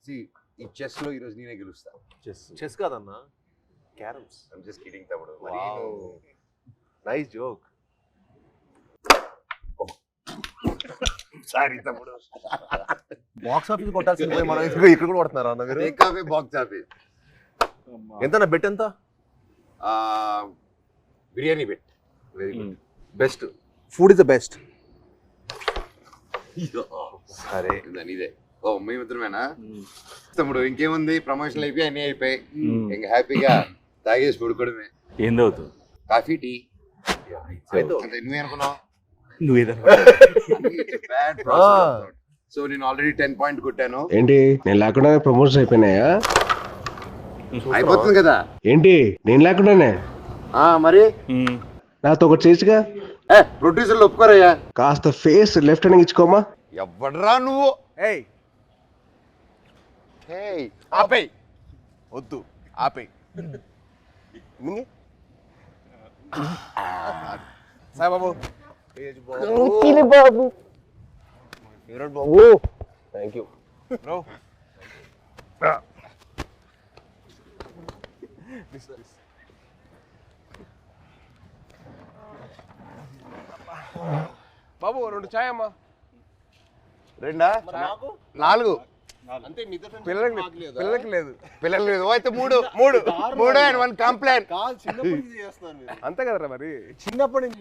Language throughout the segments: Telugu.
ఈ చెస్ లో ఈ రోజు నేనే గెలుస్తా. చెస్ కాదన్నా, క్యారమ్స్. ఐమ్ జస్ట్ కిడింగ్ తమ్ముడు. Nice joke. సారీ తమ్ముడు. బాక్స్ ఆఫీస్ కొట్టాల్సింది పోయి మనం ఇక్కడ కూడా కొడుతున్నారా అన్న మీరు? Take away box office. ఎంత బెట్ ఎంత? Biryani bet. Very good. Best food is the best. సరే ఇదే. ఓ మేమిద్దరమేనా తమ్ముడు? ఇంకేముంది, ప్రమోషన్లు అయిపోయి అన్నీ అయిపోయి ఇంకా హ్యాపీగా తాగేసి పడుకోవడమే. ఏం తాగుతావు? Coffee, tea. నువ్వేనుకున్నావు? సో నేను ఆల్రెడీ 10 పాయింట్ కొట్టాను. ఏంటి నేను లేకుండా ప్రమోషన్ అయిపోయినాయా? అయిపోతుంది కదా. ఏంటి నేను లేకుండానే? మరి నాతో ఒకటి చేసిగా. ప్రొడ్యూసర్లు ఒప్పుకోరయ్యా. కాస్త ఫేస్ లెఫ్ట్ హ్యాండ్ ఇచ్చుకోమా. ఎవడరా నువ్వు? ఆపేయ్, వద్దు ఆపేయ్. సాయిబాబు బాబు, థ్యాంక్ యూ బ్రో. బాబు 2 చాయ్ అమ్మా. 2 4 అంతే. పిల్లలకి లేదు. పిల్లలు లేదు. అయితే 3 అండ్ 1 కంప్లైంట్. అంతే కదరా మరి. చిన్నప్పటి నుంచి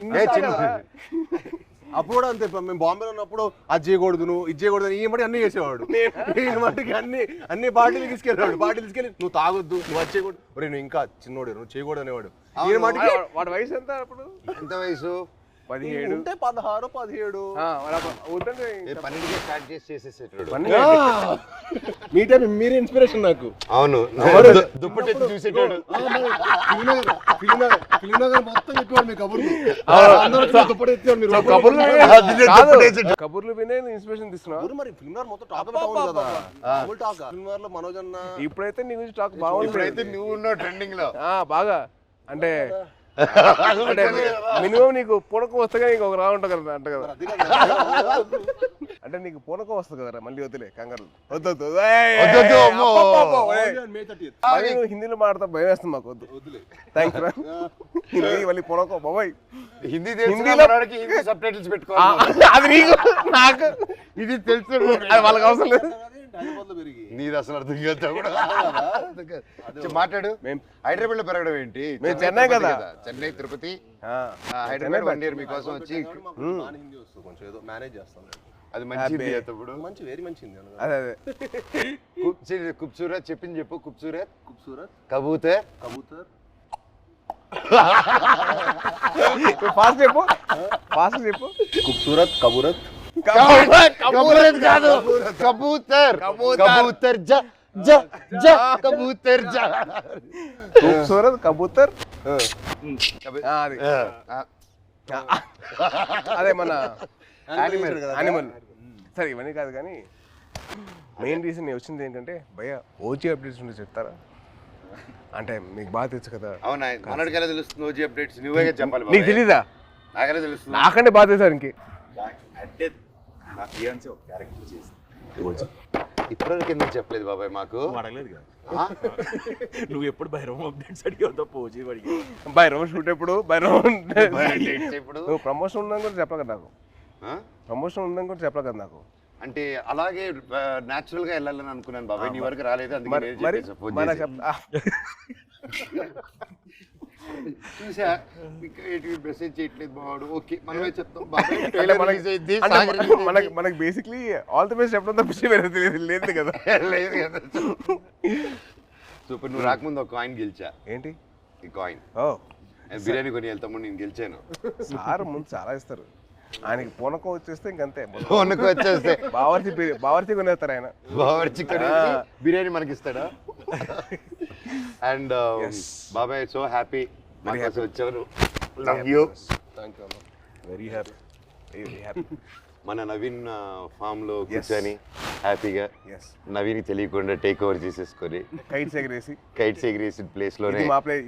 అప్పుడు కూడా అంతే. మేము బాంబేలో ఉన్నప్పుడు అది చేయకూడదు, నువ్వు ఇది చేయకూడదు, ఈ మట్టి అన్ని చేసేవాడు. నేను మట్టికి అన్ని పార్టీలు తీసుకెళ్ళాడు. పార్టీలు తీసుకెళ్ళి నువ్వు తాగొద్దు, నువ్వు అది చేయకూడదు, నువ్వు ఇంకా చిన్నోడు, నువ్వు చేయకూడదు అనేవాడు. ఈ మట్టికి వాడి వయసు ఎంత అప్పుడు? ఎంత వయసు? 17 ఉంటే 16 17. వద్దంటే 12కే స్టార్ట్ చేసేసేటాడు. మీ టైం మీరే ఇన్స్పిరేషన్ నాకు. అవును, దుప్పటి చూసేటాడు. కబుర్లు వినే ఇన్స్పిరేషన్ తీసుకున్నావు. మరి ఫిల్మ్ మొత్తం టాక్ కదా. ఫిల్మ్ లో మనోజ్ అన్న ఇప్పుడైతే నీ గురించి టాక్ బాగుంది. ఇప్పుడైతే నువ్వు ఉన్నావు ట్రెండింగ్ లో బాగా. అంటే మినిమం నీకు పూనకం వస్తే నీకు ఒక రా ఉంటుంది కదా అంట కదా. అంటే నీకు పూనకం వస్తుంది కదరా, మళ్ళీ వద్దులే కంగారు. వద్దు హిందీలో మాట్లాడతా భయం వేస్తుంది మాకు. వద్దులే థ్యాంక్స్ రా. హిందీ మళ్ళీ పూనకం బాబాయ్. హిందీలో సబ్ టైటిల్స్ పెట్టుకోవాలి. అది నీకు నాకు ఇది తెలుసు, అది వాళ్ళకి అవసరం లేదు. నీది అసలు అర్థం కాదు. మాట్లాడు. హైదరాబాద్ లో పెరగడం ఏంటి? మేము చెన్నై కదా. చెన్నై, తిరుపతి, హైదరాబాద్ 1 year మీకోసం వచ్చి కొంచెం ఏదో మేనేజ్ చేస్తాను. అది మంచిది అప్పుడు. మంచి వెరీ మంచిది. అదే ఖూబ్సూరత్ చెప్పింది చెప్పు. ఖూబ్సూరత్ కబూతర్ ఫాస్ట్ చెప్పు. ఖూబ్సూరత్ కబూరత్ కాదు, కబూతర్ కబూతర్ ఖూబ్సూరత్ కబూతర్. అదే మన యానిమల్. సరే ఇవన్నీ కాదు కానీ మెయిన్ రీజన్ నేను వచ్చింది ఏంటంటే భయ్య ఓజీ అప్డేట్స్ ఉంటే చెప్తారా? అంటే మీకు బాగా తెలుసు కదా. అవునా, మనడికెలా తెలుస్తుంది ఓజీ అప్డేట్స్? నువ్వే చెప్పాలి. నీకు తెలీదా? నాకెలా తెలుస్తుంది? నాకంటే బాగా తెలుసా ఇంకే. ఇప్పటివరకు ఎందుకు చెప్పలేదు బాబాయ్ మాకు? అడగలేదు కదా నువ్వు. ఎప్పుడు భైరవం అప్డేట్స్ అడిగావు తప్ప ఓజీ అడిగావు. భైరవం షూట్ ఎప్పుడు? భైరవం ఇప్పుడు నువ్వు ప్రమోషన్ ఉందని కూడా చెప్పలే కదా నాకు. ప్రమోషన్ ఉందని కూడా చెప్పలే కదా నాకు. అంటే అలాగే న్యాచురల్ గా వెళ్ళాలని అనుకున్నాను బాబాయ్. నీ వరకు రాలేదు, అందుకే చూసా మెసేజ్ చేయట్లేదు బావాడు. ఓకే మనమే చెప్తాం. మనకి బేసిక్లీ ఆల్ ది బెస్ట్ చెప్పడం తప్పించి వేరే లేదు కదా. లేదు కదా. సూపర్. నువ్వు రాకముందు ఒక కాయిన్ గెలిచా. ఏంటి ఈ కాయిన్? బిర్యానీ కొని వెళ్తాము, నేను గెలిచాను. సార్ ముందు చాలా ఇస్తారు. ఆయనకి పూనకం వచ్చేస్తే ఇంకంతే. పూనకం వచ్చేస్తే బావర్చి కొనేస్తారు ఆయన. బావర్చి కొనేసి బిర్యానీ మనకి ఇస్తాడా? అండ్ బాబాయ్ సో హ్యాపీ వచ్చారు. Love you. Thank you. Very happy. మన నవీన్ ఫామ్ లో కూర్చొని హ్యాపీగా నవీన్ తెలియకుండా టేక్ ఓవర్ చేసేసుకొని కైట్స్ ఎగిరేసి ప్లేస్ లోనే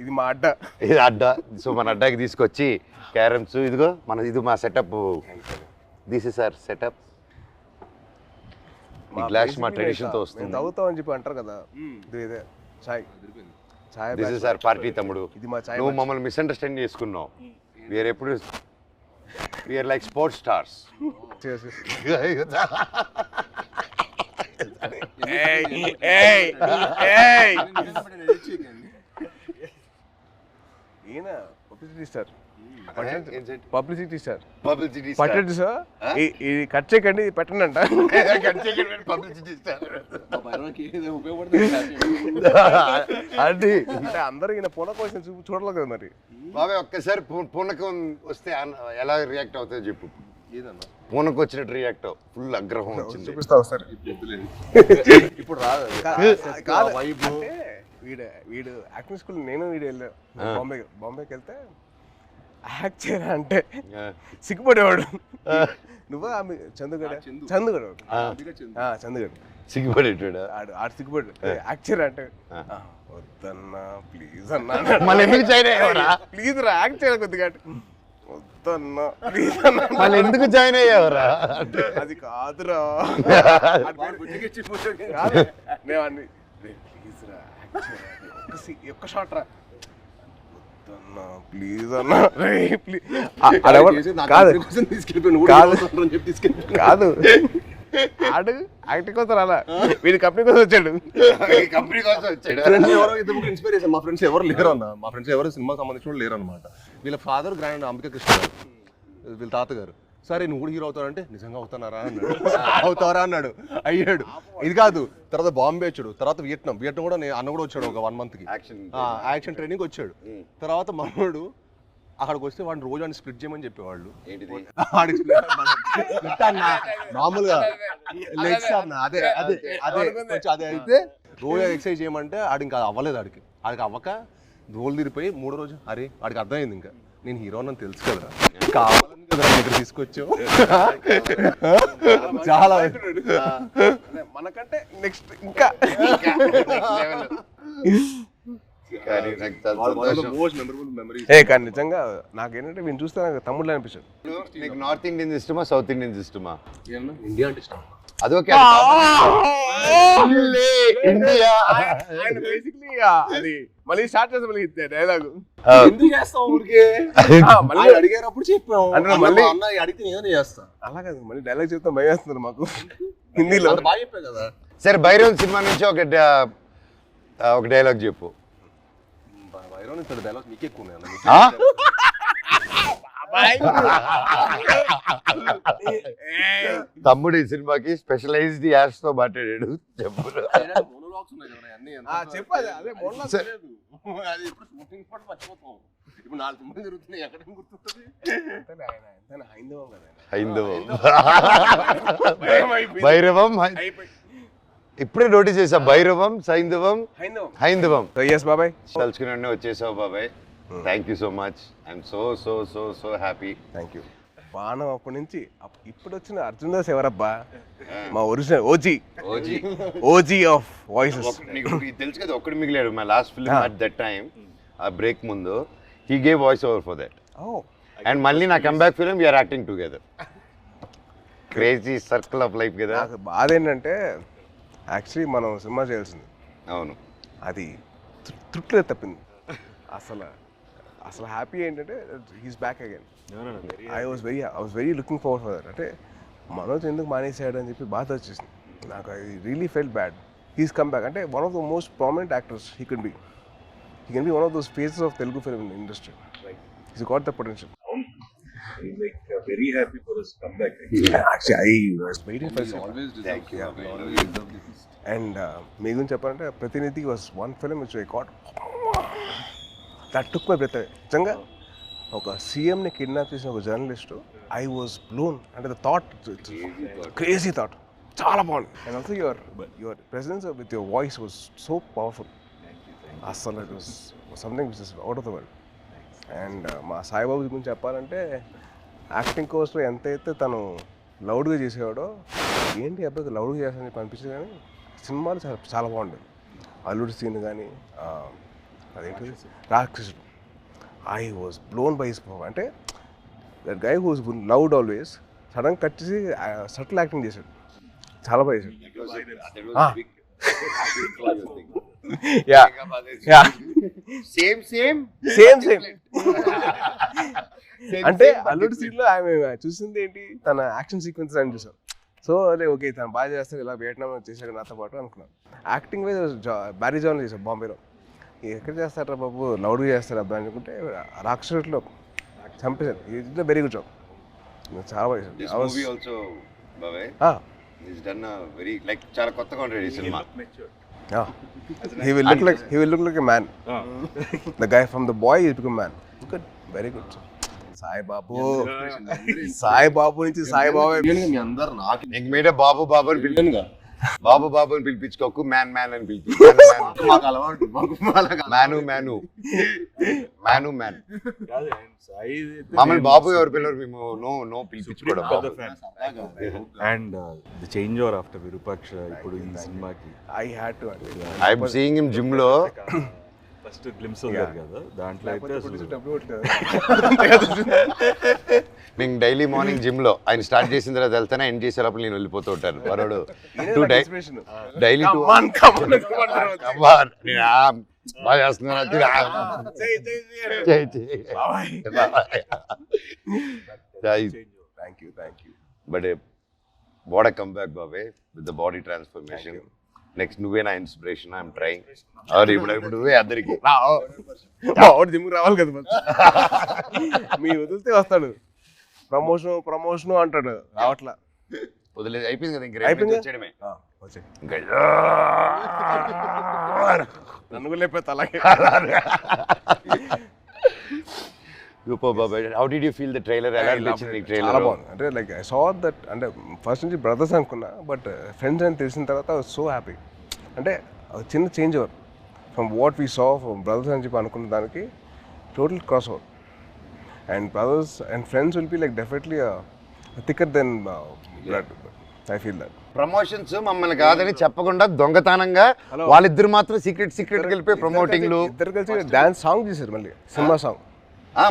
ఇది మా అడ్డా. ఇది అడ్డా. సో మన అడ్డాకి తీసుకొచ్చి క్యారమ్స్, ఇదిగో ఇది మా setup. This is our setup. ఈ గ్లాస్ మా ట్రెడిషన్ తో వస్తుంది. తాగుతామని చెప్పి అంటారు కదా, ఇదే చాయ్. చాయ్ దిస్ ఇస్ అవర్ పార్టీ తమ్ముడు. ఇది మా చాయ్. నువ్వు మమ్మల్ని మిస్అండర్స్టాండ్ చేసుకున్నావు. వీఆర్ ఎప్పుడు వీఆర్ లైక్ స్పోర్ట్స్ స్టార్స్. ఈయన publicity star. Publicity sir publicity పట్టండి సార్, ఇది కట్ చేయకండి, ఇది పెట్టండి అంట. పబ్లిసిటీ స్టార్ అంటే అందరూ ఈయన పూనక కోసం చూడలేదు కదా మరి. బాబాయ్ ఒక్కసారి పూనకం వస్తే ఎలా రియాక్ట్ అవుతుందో చెప్పు. పూనకు వచ్చినట్టు రియాక్ట్ అవ్వు. ఫుల్ ఆగ్రహం వచ్చింది. చూపిస్తావు సార్. ఇప్పుడు రాదు కాదు. అంటే వీడు యాక్టింగ్ స్కూల్ నేను వీడు వెళ్ళాను బాంబేకి వెళ్తే యాక్ట్ చేయరా అంటే సిగ్గుపడేవాడు. నువ్వా చందుగడ సిగ్గుపడేటాడు. ఆడు సిగ్గుపడు. యాక్ట్ చేయరా అంటే వద్దన్నా ప్లీజ్ అన్నా. మళ్ళీ ఎందుకు జాయిన్ అయ్యావరా? ప్లీజ్ రా యాక్ట్ చేయాలి కొద్దిగా. వద్దన్నా ప్లీజ్ అన్నా. మళ్ళీ ఎందుకు జాయిన్ అయ్యావరా? అది కాదురా. నేను అన్ని ప్లీజ్ రా ఒక్క షాట్ రా ప్లీజ్ అన్నా. కాదు ఆడు యాక్టింగ్ కోసం రాలా, వీడి కంపెనీ కోసం వచ్చాడు. కంపెనీ కోసం వచ్చాడు. ఇన్స్పిరేషన్. మా ఫ్రెండ్స్ ఎవరు లేరు అన్న. మా ఫ్రెండ్స్ ఎవరు సినిమా సంబంధించిన లేరు అనమాట. వీళ్ళ ఫాదర్ గ్రాండ్ అంబికా కృష్ణ గారు, వీళ్ళ తాతగారు. సరే నువ్వు కూడా హీరో అవుతావంటే నిజంగా అవుతానారా అన్నాడు. అవుతారా అన్నాడు. అయ్యాడు. ఇది కాదు, తర్వాత బాంబే వచ్చాడు, తర్వాత వియట్నాం కూడా అన్న కూడా వచ్చాడు ఒక 1 month యాక్షన్ ట్రైనింగ్ వచ్చాడు. తర్వాత మనోడు అక్కడికి వస్తే వాడిని రోజు అని స్ప్లిట్ చేయమని చెప్పేవాళ్ళు. మామూలుగా లెగ్స్ అన్న అదే అదే అదే అదే అయితే రోజు ఎక్సర్సైజ్ చేయమంటే ఆడికి ఇంకా అవ్వలేదు. ఆడికి అవ్వక రోల్ తిరిగిపోయి 3వ రోజు అరే వాడికి అర్థమైంది ఇంకా నేను హీరో అని తెలుసు కదా, కావాలని కదా దగ్గర తీసుకొచ్చావు. చాలా మనకంటే నెక్స్ట్ ఇంకా కానీ నిజంగా నాకేంటంటే వీళ్ళు చూస్తే నాకు తమ్ముళ్ళు అనిపించాడు. నీకు నార్త్ ఇండియన్స్ ఇష్టమా సౌత్ ఇండియన్స్ ఇష్టమా? ఇండియా అంటే ఇష్టం. అదొకే ఇండియా అది మళ్ళీ స్టార్ట్ చేస్తాం మళ్ళీ డైలాగ్. ఎందుకు చేస్తాం ఊరికే? మళ్ళీ అడిగారప్పుడు చెప్పాం అంటే మళ్ళీ అడిగితే నేనే చేస్తా. అలా కాదు, మళ్ళీ డైలాగ్ చెప్తాం భయం వేస్తున్నారు మాకు హిందీలో. బాగా చెప్పా కదా. సరే భైరవ్ సినిమా నుంచి ఒక డైలాగ్ చెప్పు. భైరవ్ డైలాగ్ నీకే ఎక్కువ. తమ్ముడు ఈ సినిమాకి స్పెషలైజ్డ్ యాడ్స్ తో మాట్లాడాడు. చెప్పు. భైరవం ఇప్పుడే నోటీస్ చేసా. భైరవం హైందవం బాబాయ్ తలుచుకుని వచ్చేసావు బాబాయ్. Thank you so much. I'm so so so so happy. Thank you. బాణం అప్పటి నుంచి ఇప్పుడు వచ్చిన అర్జున్ దాస్ ఎవరబ్బా? మా ఒరిజినల్ ఓజీ ఆఫ్ వాయిసెస్. నీకు తెలుసు కదా, ఒక్కడు మిగిలాడు. My last film at that time, ఆ బ్రేక్ ముందు he gave voice over for that. And మళ్ళీ నా comeback film we're acting together. Crazy circle of life కదా. నాకు బాధ ఏంటంటే యాక్చువల్లీ మనం సినిమా చేయాల్సింది. అవును, అది తృప్తిలో తప్పింది. అసలు హ్యాపీ ఏంటంటే he's back again. I was very looking forward for that. అంటే మనోజ్ ఎందుకు మానేసాడు అని చెప్పి బాధ వచ్చేసింది నాకు. I really felt bad. He's come back. అంటే one of the most prominent actors he can be one of those faces of Telugu film industry. He's got the potential. I'm like very happy for his comeback. Actually, I was waiting for it. Always Thank you. And మీ గురించి చెప్పాలంటే Prathinidhi was one film which I got that took my breath. నిజంగా ఒక సీఎంని కిడ్నాప్ చేసిన ఒక జర్నలిస్టు, ఐ వాజ్ బ్లోన్. అంటే ద థాట్, క్రేజీ థాట్, చాలా బాగుంది. And also your presence with your voice was so powerful. అసలు it was something which is out of the world. And మా సాయిబాబు గురించి చెప్పాలంటే యాక్టింగ్ కోర్స్లో ఎంతైతే తను లౌడ్గా చేసేవాడో, ఏంటి అబ్బాయికి లౌడ్గా చేస్తానని చెప్పి అనిపించింది. కానీ సినిమాలు చాలా బాగుండేది. అల్లుడి సీన్ కానీ అదేంటి రాక్షసుడు, I was blown by his power. అంటే that guy who's loud always sudden cut చేసి సటిల్ యాక్టింగ్ చేశాడు. చాలా బాగా చేశాడు. యా యా సేమ్ సేమ్ అంటే అల్లుడు సీన్ లో ఆమె చూసింది ఏంటి, తన యాక్షన్ సీక్వెన్స్ అని చూసాం. సో అదే ఓకే తను బాగా చేస్తాడు, ఇలా వియట్నాం చేశాడు నాతో పాటు అనుకున్నాను. యాక్టింగ్ వైజ్ బ్యారీ జాన్ చేశాడు బాంబేలో. ఎక్కడ చేస్తారా బాబు, లౌడ్గా చేస్తారు అబ్బాయి అనుకుంటే రాక్షసులో చంపేశారు. ఇది వెరీ గుడ్ జాబ్, చాలా బాగా చేశాడు. చాలా కొత్తగా ఉంటాడు ఈ cinema. He will look like a man. The guy from the boy is become man. Good, very good. Saibabu నుంచి సాయిబాబు ఇంక మీద బాబు బాబు అని పిలిచాను. బాబు బాబు అని పిలిపించుకోకు, మ్యాన్ మ్యాన్ అని పిలిపించు. మమ్మల్ని బాబు ఎవరు పిల్లలు, మేము నో పిలిపించుకోవడం. And the change over after Virupaksha ఇప్పుడు ఈ సినిమాకి ఐఎమ్ సీయింగ్ హిమ్ జిమ్ లో. ఫస్ట్ గ్లిమ్స్ ఉంది కదా, దాంట్లో అయితే నేను డైలీ మార్నింగ్ జిమ్ లో ఆయన స్టార్ట్ చేసిన తర్వాత వెళ్తానే, ఎండ్ చేసేటప్పుడు నేను వెళ్ళిపోతూ ఉంటాను. వరోడు డైలీ బాగా చేస్తున్నాను. But what a come back బాబే with the body transformation. Next నువ్వే నా ఇన్స్పిరేషన్. I'm trying. ఇప్పుడు నువ్వే అందరికి జిమ్ రావాలి కదా, మీ వదిలితే వస్తాడు. ప్రమోషన్ అంటాడు, రావట్లా. వదిలేదు, అయిపోయింది కదా. ఇంకా అయిపోయింది. వచ్చేయడమే. నన్ను కూడా లేకపోతే అలాగే. How did you feel the trailer? ఎలా అనిపించింది ఈ ట్రైలర్? చాలా బాగుంది. అంటే లైక్ ఐ సా దట్, అంటే ఫస్ట్ నుంచి బ్రదర్స్ అనుకున్నా, బట్ ఫ్రెండ్స్ అని తెలిసిన తర్వాత ఐ వాజ్ సో హ్యాపీ. అంటే చిన్న change over from what we saw from brothers అని చెప్పి అనుకున్న దానికి total cross over. And brothers and friends will be like definitely thicker then blood. I feel that. Promotions మమ్మల్ని కాదని చెప్పకుండా దొంగతనంగా వాళ్ళిద్దరు మాత్రం సీక్రెట్ వెళ్ళిపోయి ప్రమోటింగ్లు. ఇద్దరు కలిసి డాన్స్ సాంగ్ చేశారు, మళ్ళీ సినిమా సాంగ్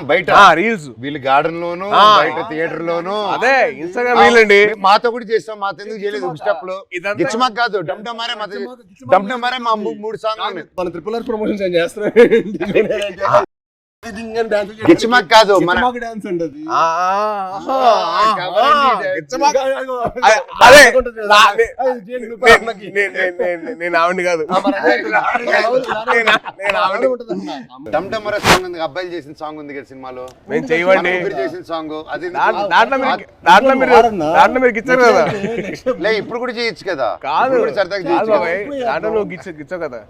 బయట రీల్స్, వీళ్ళు గార్డెన్ లోను, బయట థియేటర్ లోను. అదే ఇన్స్టాగ్రామ్ రీల్ అండి. మాతో కూడా చేస్తాం, మాతో ఎందుకు చేయలేదు? స్టెప్ లో గిచ్చమాక్ కాదు, డమ్డమారే మా 3 సాంగ్ మన ట్రిపుల్ ఆర్ ప్రమోషన్స్ ఏం చేస్తారు. గిచ్చమాక్ కాదు, మన డాన్స్ అంటది. నేను ఆవిడ కాదు, డమ్డమరే సాంగ్ ఉంది, అబ్బాయిలు చేసిన సాంగ్ ఉంది కదా సినిమాలో. మేము చేయవండి చేసిన సాంగ్ అది. దాంట్లో మీరు గిచ్చారు కదా. లే ఇప్పుడు కూడా చేయొచ్చు కదా. కాదు దాంట్లో నువ్వు గిచ్చావు కదా,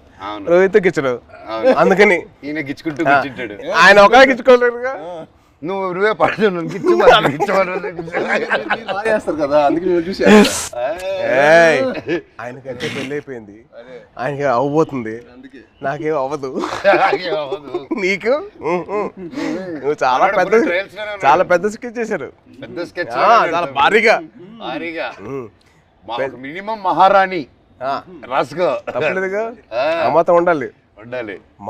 రోహిత్ గిచ్చడు. అందుకని ఈయన గిచ్చుకుంటూ కూర్చుంటాడు. ఆయన ఒక గిచ్చుకోలేదుగా. నువ్వే పడుతున్నావు కదా, అందుకే చూసి ఆయనకంటే పెళ్ళి అయిపోయింది, ఆయనకి అవ్వబోతుంది, నాకేం అవ్వదు. నీకు నువ్వు చాలా పెద్ద స్కెచ్ చేశారు. పెద్ద స్కెచ్, చాలా భారీగా. మినిమం మహారాణి రాసుకో, తప్పలేదుగా. ఆ మాత్రం ఉండాలి.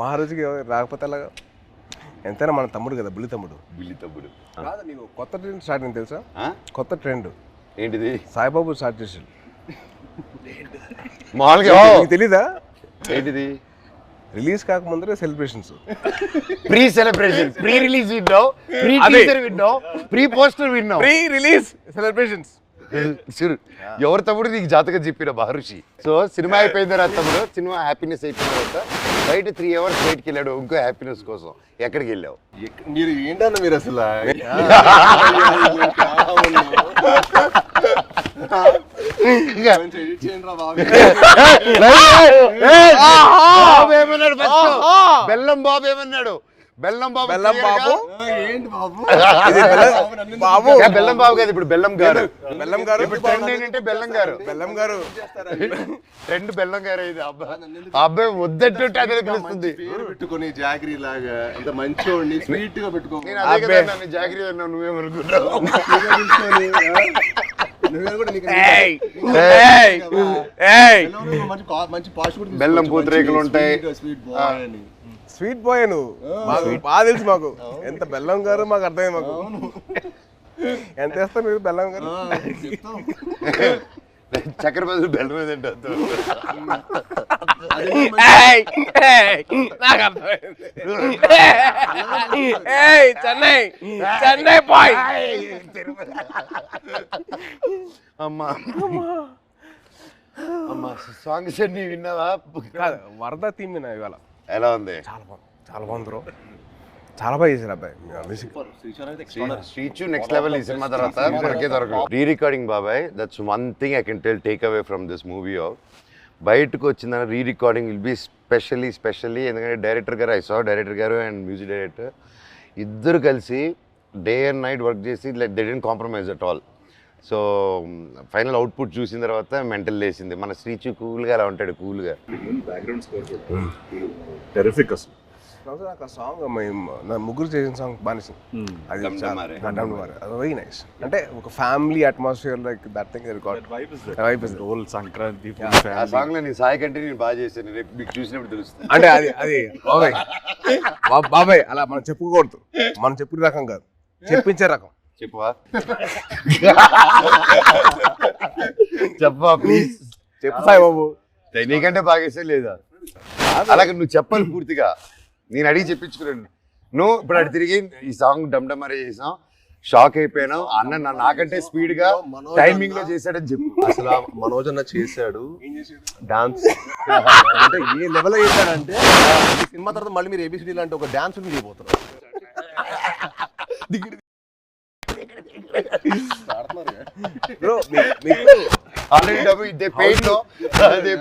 మహారాజుకి రాకపోతే అలాగా. ఎంతైనా మన తమ్ముడు కదా, బుల్లి తమ్ముడు. కాదు, నీకు కొత్త ట్రెండ్ స్టార్ట్ అయింది తెలుసా? కొత్త ట్రెండ్ ఏంటిది? సాయిబాబు స్టార్ట్ చేసాడు. మామూలుగా తెలీదా? ఏంటిది? రిలీజ్ కాకముందరే celebrations, pre celebration, pre release విన్నావు, ప్రీ టీజర్ విన్నావు, ప్రీ పోస్టర్ విన్నావు, ప్రీ రిలీజ్ సెలబ్రేషన్స్. ఎవరు తమ్ముడు నీకు జాతకం చెప్పిన మహర్షి. సో సినిమా అయిపోయిన తర్వాత తమ్ముడు, సినిమా హ్యాపీనెస్ అయిపోయిన తర్వాత బయట 3 hours బయటకి వెళ్ళాడు ఇంకో హ్యాపీనెస్ కోసం. ఎక్కడికి వెళ్ళావు? మీరు ఏంటన్నా మీరు అసలు బెల్లం బాబు ఏమన్నాడు? బెల్లం బాబు ఏంటి బాబు? బాబు బెల్లం బాబు కాదు, ఇప్పుడు బెల్లం గారు. ఇప్పుడు ట్రెండ్ ఏంటంటే బెల్లం గారు. ట్రెండ్ బెల్లం గారు. ఇది అబ్బాయి వద్దంటుంటే అదే పిలుస్తుంది. పెట్టుకుని జాగ్రీ లాగా అంత మంచి స్వీట్ గా పెట్టుకో. నేను అదే కదా నన్ను జాగ్రీ అన్నావు, నువ్వేమనుకుంటావు? బెల్లం పూతరేకులు ఉంటాయి. స్వీట్ బాయ్ నువ్వు, బాగా తెలుసు మాకు. ఎంత బెల్లం గారు మాకు అర్థమైంది. మాకు ఎంత వేస్తారు మీరు బెల్లం గారు? చక్కెర బదులు బెల్లం మీద తింటావు. నాకు అర్థమైంది. చెన్నై చెన్నై బాయ్. అమ్మా అమ్మా సాంగ్స్ అన్ని విన్నావా? కాదు, వరద థీమ్ విన్నా ఇవాళ. ఎలా ఉంది? చాలా బాగుంది బ్రో, చాలా బాగా చేశారు అబ్బాయి మ్యూజిక్. శ్రీచు నెక్స్ట్ లెవెల్ ఈ సినిమా తర్వాత దొరికే దొరకదు. రీ రికార్డింగ్ బాబాయ్, that's one thing I can take away from this movie. బయటకు వచ్చిందని re recording will be specially ఎందుకంటే డైరెక్టర్ గారు డైరెక్టర్ గారు అండ్ మ్యూజిక్ డైరెక్టర్ ఇద్దరు కలిసి డే అండ్ నైట్ వర్క్ చేసి like they didn't compromise at all. So final output చూసిన తర్వాత మెంటల్ లేసింది. మన శ్రీచు కూల్గా అలా ఉంటాడు, కూల్గా. బ్యాక్గ్రౌండ్ స్కోర్ టెరిఫిక్ అసలు. నాకు ఆ సాంగ్ నా ముగ్గురు చేసిన సాంగ్ బాగా అది వెరీ నైస్. అంటే ఒక family atmosphere like that thing vibe is role Sankranti ఆ సాంగ్ లో నీ సాయి కంటే నేను బాగా చేశాను, రేపు మీకు చూసినప్పుడు తెలుస్తుంది. అంటే అది బాబాయ్ అలా మనం చెప్పుకోకూడదు, మనం చెప్పుకునే రకం కాదు, చెప్పించే రకం. చెప్పవా? చెప్పవా ప్లీజ్? చెప్పు సాయి బాబు. నీకంటే బాగా చేసే లేదా? అలాగే నువ్వు చెప్పాలి పూర్తిగా, నేను అడిగి చెప్పించుకున్నాను. నువ్వు ఇప్పుడు అటు తిరిగి ఈ సాంగ్ డమ్డమరే చేసాం, షాక్ అయిపోయాను. అన్న నాకంటే స్పీడ్ గా టైమింగ్ లో చేశాడని చెప్పు. అసలు మనోజ్ అన్న చేశాడు డాన్స్. అంటే ఏ లెవెల్ చేశాడంటే ఈ సినిమా తర్వాత మళ్ళీ మీరు ఏబిసిడి లాంటి ఒక డాన్స్ చేయబోతున్నారు. బ్రో ఆల్రెడీ డబ్బు ఇదే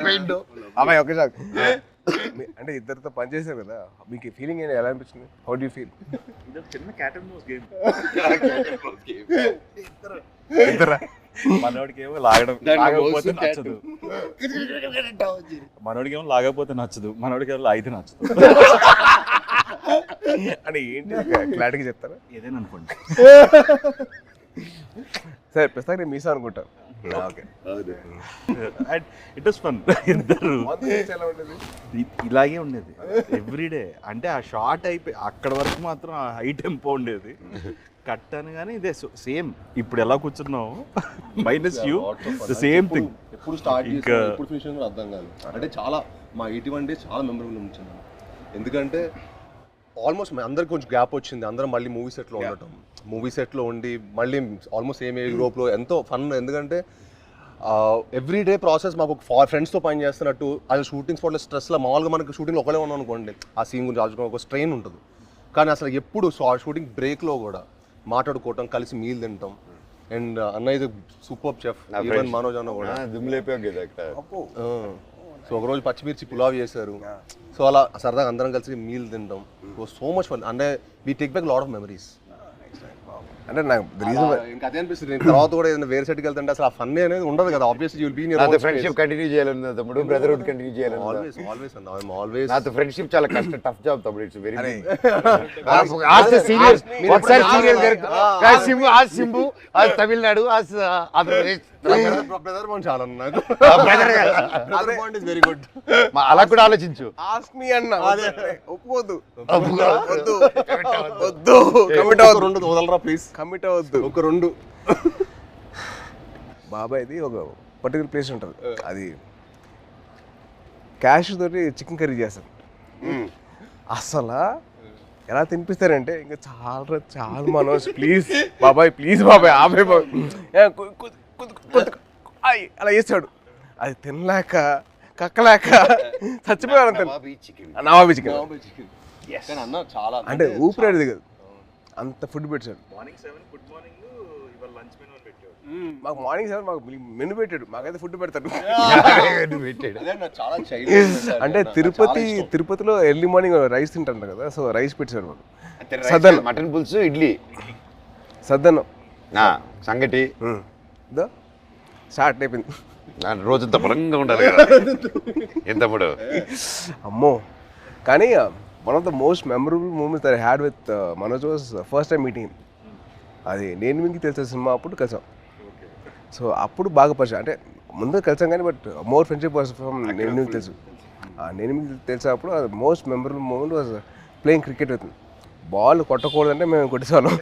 పెయింట్ అమ్మాయి ఒకే సార్ అంటే ఇద్దరితో పని చేశారు కదా, మీకు ఫీలింగ్ ఎలా అనిపించింది? How do you feel? చిన్న క్యాట్ అండ్ మౌస్ గేమ్. ఇద్దరా? మనోడికేమో లాగకపోతే నచ్చదు, మనోడికేమో లాగకపోతే నచ్చదు, మనోడికేమో లాగితే నచ్చదు. అంటే ఏంటి క్లారిటీగా చెప్తారా? ఏదైనా అనుకోండి. సరే ప్రస్తుతానికి నేను మీసా అనుకుంటాను. Okay, it was fun. ఇద్దరు ఎలా ఉండేది? ఇలాగే ఉండేది ఎవ్రీడే. అంటే ఆ షార్ట్ అయిపోయి అక్కడ వరకు మాత్రం ఆ హై టెంపో ఉండేది. కట్ అనగానే ఇదే సేమ్ ఇప్పుడు ఎలా కూర్చున్నావు minus you the same thing. ఎప్పుడు స్టార్ట్ చేసి ఎప్పుడు ఫినిష్ కూడా అర్థం కాదు. అంటే చాలా మా 81 days చాలా మెమరబుల్ ఉంచింది. ఎందుకంటే ఆల్మోస్ట్ అందరికి కొంచెం గ్యాప్ వచ్చింది, అందరం మళ్ళీ మూవీ సెట్లో ఉండటం, మూవీ సెట్లో ఉండి మళ్ళీ ఆల్మోస్ట్ సేమ్ యూరోప్లో ఎంతో ఫన్. ఎందుకంటే ఎవ్రీడే ప్రాసెస్ మాకు ఒక ఫ్రెండ్స్తో పని చేస్తున్నట్టు. అది షూటింగ్ స్పాట్లో స్ట్రెస్లో మామూలుగా మనకి షూటింగ్లో ఒకలే ఉన్నాం అనుకోండి, ఆ సీన్ గురించి ఆలోచించుకోవడం ఒక స్ట్రెయిన్ ఉంటుంది. కానీ అసలు ఎప్పుడు షూటింగ్ బ్రేక్లో కూడా మాట్లాడుకోవటం, కలిసి మీల్ తింటాం. అండ్ అన్న ఇది సూపర్ చెఫ్, ఈవెన్ మనోజ్ అన్న కూడా దుమ్ములేపావు కదా అక్కడ. సో ఒకరోజు పచ్చిమిర్చి పులావ్ చేశారు. సో అలా సరదాగా అందరం కలిసి మీల్ తింటాం. So much fun. అంటే we take back lot of memories. అంటే నాకు ఇంకా అదే అనిపిస్తుంది. తర్వాత కూడా ఏదైనా వేరే సెట్కి వెళ్తుంటే అసలు ఆ ఫన్ అనేది ఉండదు కదా. Obviously you will be in your friendship continue చేయాలన్నా తమ్ముడు, బ్రదర్హుడ్ కంటిన్యూ చేయాలన్నా. ఆల్వేస్ అన్న, ఐ యామ్ ఆల్వేస్. నాతో ఫ్రెండ్షిప్ చాలా కష్టం, టఫ్ జాబ్ తమ్ముడు. It's very serious. ఒకసారి సీరియస్ आज सिंबू आज तमिलनाडु आज ఆంధ్రప్రదేశ్. బ్రదర్ బాండ్ చాలా నాకు. Brother bond is very good. అలా కూడా ఆలోచించు. ఆస్క్ మీ అన్న. ఒప్పుకోవద్దు, వద్దు, కమిట్ అవ్వద్దు. 2 వదలరా ప్లీజ్, కమిట్ అవ్వద్దు. ఒక 2. బాబాయ్ది ఒక పర్టికులర్ ప్లేస్ ఉంటుంది, అది క్యాష్ తోటి చికెన్ కర్రీ చేస్తారు. అసలు ఎలా తినిపిస్తారంటే ఇంకా చాలా మనోజ్ ప్లీజ్ బాబాయ్, ప్లీజ్ బాబాయ్ ఆపే అలా చేస్తాడు. అది తినలేక కక్కలేక చచ్చిపోయాను. నవాబీ చికెన్ అన్న చాలా అంటే ఊపిరాడు దిగదు, అంత ఫుడ్ పెట్టాడు. మార్నింగ్ 7 గుడ్ మార్నింగ్, ఇవాళ లంచ్ మెనూ అని పెట్టాడు. మాకు మార్నింగ్ 7 మాకు మెను పెట్టాడు, మాకైతే ఫుడ్ పెడతాడు. చాలా అంటే తిరుపతిలో ఎర్లీ మార్నింగ్ రైస్ తింటారు కదా, సో రైస్ పెట్టాడు మాకు. సద్దన్నం, మటన్ పులుసు, ఇడ్లీ, సద్దన్నం, సంగటి స్టార్ట్ అయిపోయింది. రోజంతా బలంగా ఉండాలి కదా ఎంతప్పుడు. అమ్మో. కానీ one of the most memorable moments that I had with Manoj was first time meeting. అది నేను మీకు తెలిసిన సినిమా అప్పుడు కలిసాం. సో అప్పుడు బాగా పరిచయం, అంటే ముందు కలిసాం కానీ but more friendship was from నేను మీకు తెలుసు. నేను మీకు తెలిసినప్పుడు అది most memorable moment was playing cricket అవుతుంది. బాల్ కొట్టకూడదంటే మేము కొట్టేసాను.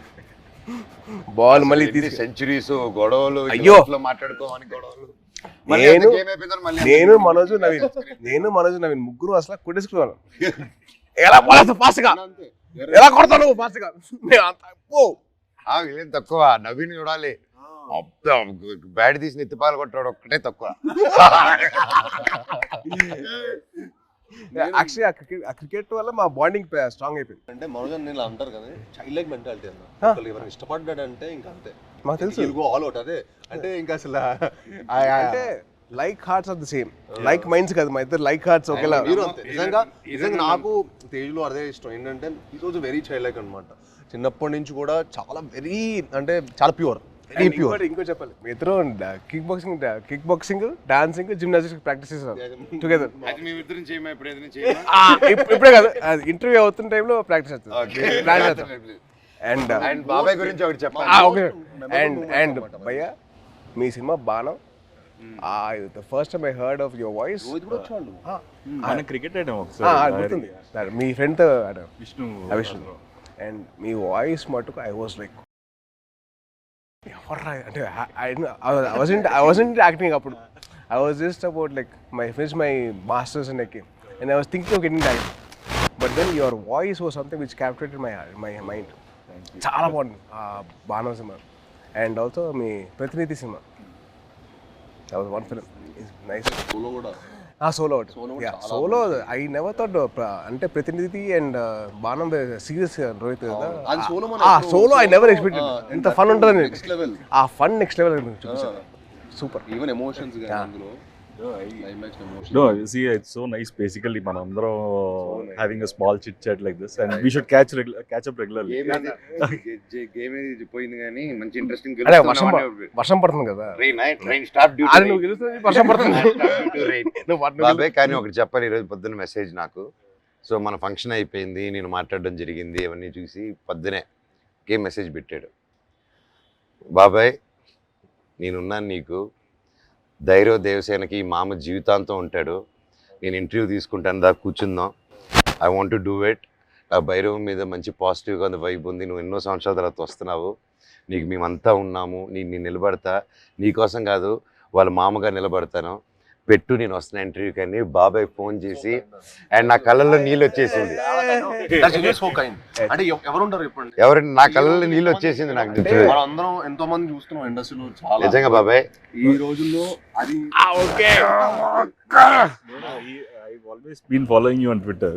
బాల్ మళ్ళీ తీసి సెంచరీస్, గొడవలు, అయ్యో మాట్లాడుకోమని గొడవలు. నేను మనోజ్ నవీన్ ముగ్గురు అసలు కొట్టేసుకున్నాను. ఎలా పోలేదు ఫాస్ట్ గా, ఎలా కొడతాను ఫాస్ట్ గా. వీళ్ళేం తక్కువ, నవీన్ చూడాలి. బ్యాట్ తీసి నెత్తిపాలు కొట్టాడు ఒక్కటే తక్కువ. యాక్చువల్లీ ఆ క్రికెట్ వల్ల మా బాండింగ్ స్ట్రాంగ్ అయిపోయింది. అంటే మనోజ్ నేను అంటారు కదా చైల్డ్ లైక్ మెంటాలిటీ అన్న. ఎవరైనా ఇష్టపడ్డాడంటే ఇంకా అంతే, మాకు తెలుసు ఆల్ అవుట్. అదే అంటే ఇంకా అసలు అంటే like hearts are the same, like minds కాదు మా ఇద్దరు లైక్ హార్ట్స్ ఒకేలా. మీరు అంతే. నిజంగా నాకు తేజ్లో అదే ఇష్టం ఏంటంటే ఈరోజు వెరీ చైల్డ్ లైక్ అనమాట. చిన్నప్పటి నుంచి కూడా చాలా వెరీ అంటే చాలా ప్యూర్. ఇంకో చెప్పాలి, మీ ఇద్దరు kick boxing dancing gymnastics practice చేస్తారు టుగెదర్. ఇప్పుడే కాదు, ఇంటర్వ్యూ అవుతున్న టైంలో ప్రాక్టీస్ చేస్తారు. అండ్ బాబాయ్ గురించి ఒకటి చెప్పాలి. అండ్ భయ్యా మీ సినిమా బాణం, the first time I heard of your voice, మన క్రికెట్ ఆడాం ఒకసారి, గుర్తుంది మీ ఫ్రెండ్ విష్ణు. అండ్ మీ వాయిస్ మటుకు ఐ వాజ్ లైక్ అంటే I wasn't acting అప్పుడు. I was just about like finished my masters and like, and I was thinking of getting that, but then your voice was something which captivated my mind. చాలా బాగుంది బాణం సినిమా. అండ్ ఆల్సో మీ ప్రతినిధి cinema, that was one film. It's nice. Solo కూడా సోలో ఐ నెవర్ థాట్ అంటే ప్రతినిధి అండ్ బాణం సీరియస్ రోహిత్ కదా. సోలో ఐ నెవర్ ఎక్స్పెక్టెడ్ ఇంత ఫన్ ఉంటుందని. ఆ ఫన్ నెక్స్ట్ లెవెల్ చూపించారు. సూపర్. ఈవెన్ ఎమోషన్స్ గాని అందులో No, see, it's so nice. Basically, manandro having a small chit chat like this, and we should catch up regularly. Game ఏది పోయింది కానీ మంచి ఇంట్రెస్టింగ్. అదే వర్షం పడుతుంది కదా, ట్రైన్ స్టాప్ డ్యూటీ, వర్షం పడుతుంది. బాబాయ్ కానీ ఒకటి చెప్పాలి, ఈరోజు పొద్దున్న మెసేజ్ నాకు. సో మన ఫంక్షన్ అయిపోయింది, నేను మాట్లాడడం జరిగింది, అవన్నీ చూసి పొద్దునే గేమ్ మెసేజ్ పెట్టాడు. బాబాయ్ నేనున్నాను నీకు, ధైర్యం దేవసేనకి మామ జీవితాంతం ఉంటాడు, నేను ఇంటర్వ్యూ తీసుకుంటాను, దా కూర్చుందాం, I want to do it. ఆ భైరవం మీద మంచి పాజిటివ్గా ఉంది, వైబ్ ఉంది, నువ్వు ఎన్నో సంవత్సరాల తర్వాత వస్తున్నావు, నీకు మేమంతా ఉన్నాము, నేను నిలబడతా, నీకోసం కాదు వాళ్ళ మామగా నిలబడతాను, పెట్టు నేను వస్తున్నా ఇంటర్వ్యూకి అని బాబాయ్ ఫోన్ చేసి, అండ్ నా కళ్ళల్లో నీళ్ళు వచ్చేసింది. అంటే ఎవరుంటారు ఇప్పుడు, ఎవరంటే నా కళ్ళల్లో నీళ్ళు వచ్చేసింది నాకు. అందరం ఎంతో మంది చూస్తున్నాం ఇండస్ట్రీలో చాలా. నిజంగా బాబాయ్ ఈ రోజుల్లో అది I've always been following you on Twitter.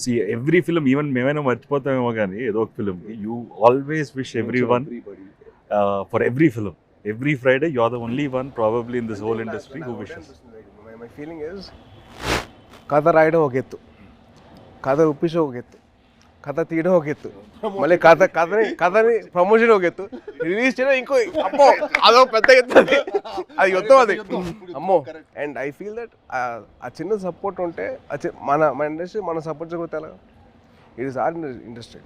See, every film, even మేమైనా మర్చిపోతామేమో కానీ ఏదో ఒక film, you always wish everyone for every film. Every Friday, you're the only one probably in this whole industry who wishes. My feeling is, కథ రాయడం ఒక ఎత్తు, కథ ఒప్పించడం ఒక ఎత్తు, కథ తీయడం ఒక ఎత్తు, మళ్ళీ కథని ప్రమోషన్ ఒక ఎత్తు, రిలీజ్ చేయడం ఇంకో అమ్మో అదో పెద్ద ఎత్తు, అది యుద్ధం అది అమ్మో. అండ్ ఐ ఫీల్ దట్ ఆ చిన్న సపోర్ట్ ఉంటే మన ఇండస్ట్రీ మనం సపోర్ట్ చేయకపోతే ఎలా? It is our industry.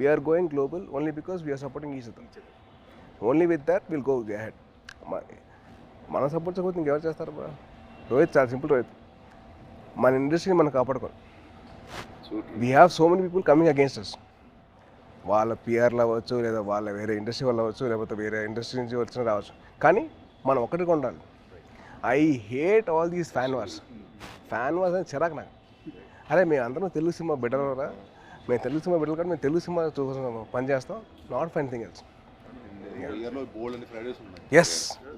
We're going global only because we're supporting each other. Only with that will go ahead. మన సపోర్ట్ చేయకపోతే ఇంకెవరు చేస్తారు బ్రా? రోహిత్ చాలా సింపుల్. రోహిత్ మన ఇండస్ట్రీని మనం కాపాడుకోవాలి. We have so many people coming against us. వాళ్ళ పిఆర్లు అవ్వచ్చు, లేదా వాళ్ళ వేరే ఇండస్ట్రీ వాళ్ళు అవ్వచ్చు, లేకపోతే వేరే ఇండస్ట్రీ నుంచి వచ్చిన రావచ్చు, కానీ మనం ఒకటిగా ఉండాలి. I hate all these fan wars అని చిరాకు నాకు. అరే మేము అందరం తెలుగు సినిమా బెటర్రా, మేము తెలుగు సినిమా బెటర్ కానీ మేము తెలుగు సినిమా పని చేస్తాం, not for anything else. Yes,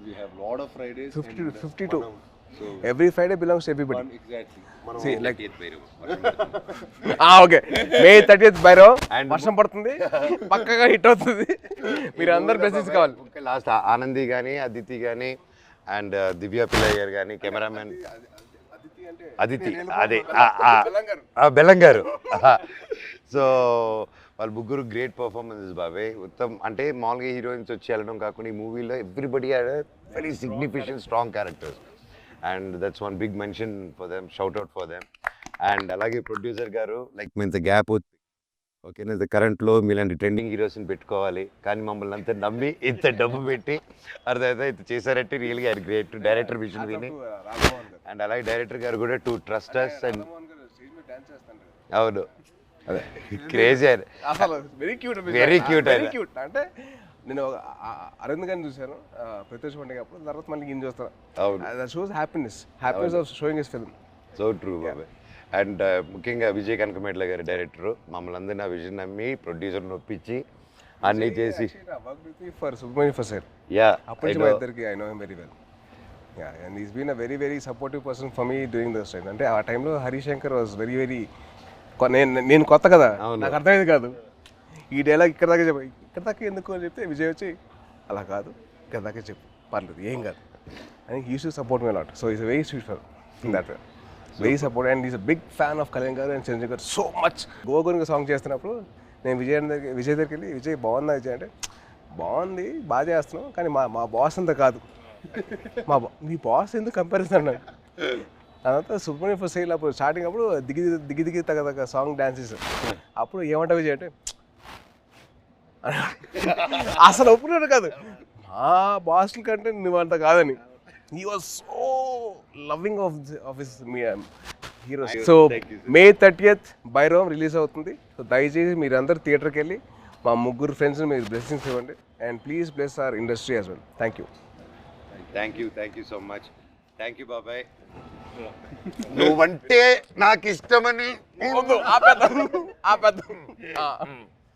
we have lot of Fridays, 52. So every Friday belongs to everybody. Exactly. See, like okay, May 30th బైరో వర్షం పడుతుంది, పక్కగా హిట్ అవుతుంది, మీరు అందరు మెసేజ్ కావాలి. లాస్ట్ ఆనంది కానీ, అదితి కానీ, అండ్ దివ్య పిల్లయ్య గారు కానీ, కెమెరామెన్ అదితి, అదే బెల్లంగారు. సో వాళ్ళు ముగ్గురు గ్రేట్ పర్ఫార్మెన్సెస్ బాబాయ్. ఉత్తమ్ అంటే మామూలుగా హీరోయిన్స్ వచ్చి వెళ్ళడం కాకుండా ఈ మూవీలో everybody had very significant strong characters, and that's one big mention for them, shout out for them. And అలాగే ప్రొడ్యూసర్ గారు లైక్ మీ ఇంత గ్యాప్ ఓకేనా, కరెంట్లో మీలాంటి ట్రెండింగ్ హీరోస్ని పెట్టుకోవాలి, కానీ మమ్మల్ని అంతా నమ్మి ఇంత డబ్బు పెట్టి అర్థమైతే ఇంత చేశారంటే రియల్గా ఆయన గ్రేట్. డైరెక్టర్ విజన్ విని, అండ్ అలాగే డైరెక్టర్ గారు కూడా టు ట్రస్ట్ అస్. అండ్ అవును, అదే క్రేజీ, అసలు వెరీ క్యూట్ వెరీ క్యూట్. అంటే నేను అరవింద్ గారిని చూశాను ప్రత్యక్ష పండుగ అప్పుడు, తర్వాత మళ్ళీ ఈయన చూస్తాను. అవును. That shows happiness of showing his film. So true బాబాయ్. అండ్ ముఖ్యంగా విజయ్ కనకమేట్ల గారి డైరెక్టర్ మమ్మల్ని అందరినీ ఆ విజన్ నమ్మి ప్రొడ్యూసర్ని ఒప్పించి అన్నీ చేసి for Subrahmanyam for sir yeah అప్పటి నుంచి మా ఇద్దరికి I know him very well. Yeah and is been a very very supportive person for me during those time. అంటే ఆ టైంలో హరిశంకర్ వాజ్ వెరీ వెరీ నేను కొత్త కదా, నాకు అర్థమైంది కాదు ఈ డైలాగ్ ఇక్కడ దాకా ఎందుకు అని చెప్తే విజయ్ వచ్చి అలా కాదు ఇక్కడ దాకా చెప్పు పర్లేదు ఏం కాదు అని use to support me lot. So is very sweet for that way, very support. And is a big fan of Kalyan garu and Chiranjeevi గారు సో మచ్. గోగోనిగా సాంగ్ చేస్తున్నప్పుడు నేను విజయ్ దగ్గరికి వెళ్ళి విజయ్ బాగుందా విజయ్ అంటే, బాగుంది బాగా చేస్తున్నావు కానీ మా బాస్ అంతా కాదు, మీ బాస్ ఎందుకు కంపారిజన్ అన్నాడు. అదంతా సుబ్రహ్మణ్యం ఫర్ సేల్ అప్పుడు స్టార్టింగ్ అప్పుడు దిగి తగ్గ సాంగ్ డాన్సెస్ అప్పుడు ఏమంటా విజయ్ అంటే అసలు ఒప్పుకున్నాడు కాదు, మా బాస్ల కంటే నువ్వు అంత కాదని. He was so loving of his heroes. So May 30th బైరోమ్ రిలీజ్ అవుతుంది. సో దయచేసి మీరందరూ థియేటర్కి వెళ్ళి మా ముగ్గురు ఫ్రెండ్స్ మీరు బ్లెస్సింగ్స్ ఇవ్వండి and please bless our industry as well. Thank you so much. Thank you బాబాయ్. నువ్వంటే నాకు ఇష్టమని యూ.